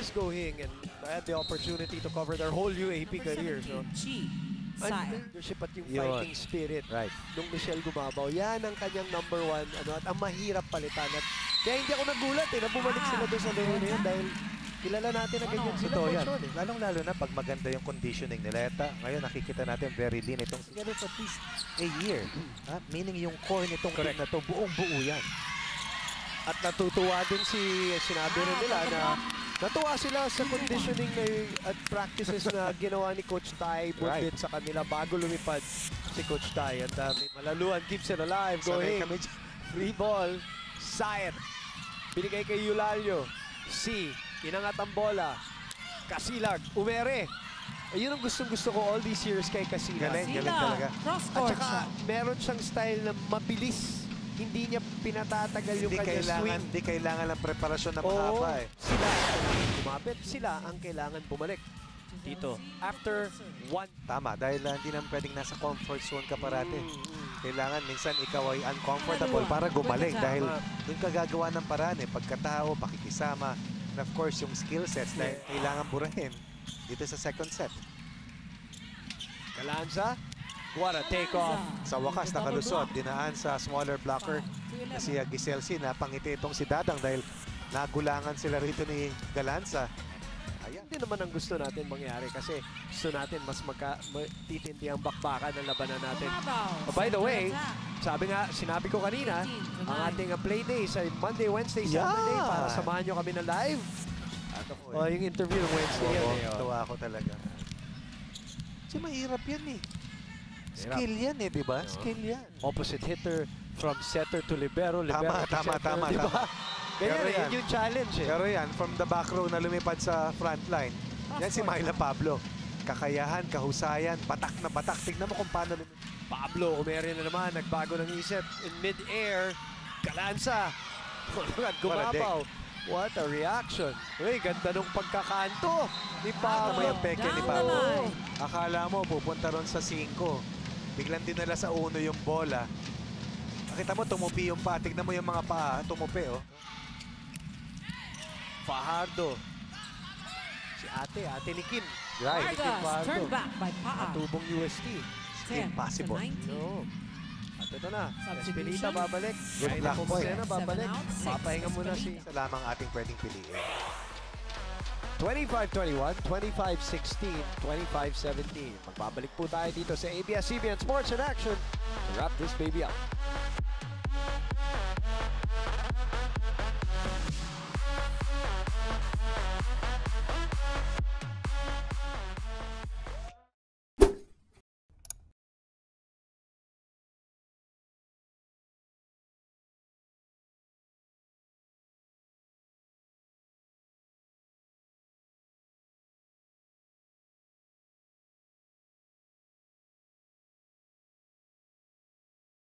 Chris Gohing, and I had the opportunity to cover their whole UAP career. So, ang leadership at yung fighting spirit nung Michelle Gumabaw, yan ang kanyang #1 at ang mahirap palitan. At kaya hindi ako nagulat na bumalik sila doon sa laro na yan dahil kilala natin na ganyan sila. Ito yan. Lalong-lalo na pag maganda yung conditioning nila. Ngayon nakikita natin very lean itong together for at least a year. Meaning yung core nitong team na to, buong-buo yan. At natutuwa din sinabi rin nila na natuwa sila sa conditioning at practices na ginawa ni Coach Ty Burbit sa kanila bago lumipad si Coach Ty. At Malaluan keeps it alive. Going. Free ball. Sayer. Binigay kay Eulalio. C. Inangat ang bola. Kasilag. Umere. Ayun ang gustong-gusto ko all these years kay Kasilag. Galing talaga. At saka meron siyang style na mabilis. Hindi niya pinatatagal yung kanya swing. Hindi kailangan ng preparasyon na mahaba eh. Sila kumapit, sila ang kailangan bumalik dito. After one. Tama, dahil hindi naman pwedeng nasa comfort zone ka parati. Kailangan minsan ikaw ay uncomfortable para gumaling dahil doon ka gagawa ng paraan eh. Pagkatao, pakikisama, and of course yung skill sets na kailangan burahin dito sa second set. Galanza. What a take-off. Sa wakas, nakalusot. Dinaan sa smaller blocker na si Giselle C. Napangiti itong si Dadang dahil nagulangan sila rito ni Galanza. Ayan. Hindi naman ang gusto natin mangyari kasi gusto natin mas titindi ang bakbakan ng labanan natin. By the way, sinabi ko kanina, ang ating play days ay Monday, Wednesday, Saturday para samahan nyo kami na live. Yung interview ng Wednesday yan. Tawa ako talaga. Kasi mahirap yan eh. Skill yan eh, di ba? Skill yan. Opposite hitter from setter to libero, libero to setter. Tama. Ganyan yan yung challenge eh. Pero yan, from the back row na lumipad sa front line, yan si Myla Pablo. Kakayahan, kahusayan, batak na batak. Tignan mo kung paano lumipad. Pablo, umere na naman, nagbago ng isip. In mid-air, Galanza. Gumabaw. What a reaction. Uy, ganda nung pagkakanto ni Pablo. May peke ni Pablo. Akala mo, pupunta ron sa 5. Biglang dinala sa 1 yung bola. Nakita mo, tumupi yung paa. Tignan mo yung mga paa. Tumupi, oh. Fajardo. Si Ate ni Kim. Right. Turned back by Paa. Atubong UST. Impossible. No. At ito na. Espinita babalik. Good luck po eh. Babalik. Papahinga muna si... Isa lamang ating pwedeng piliin. 25-21, 25-16, 25-17. Magbabalik po tayo dito sa ABS-CBN Sports in Action to wrap this baby up.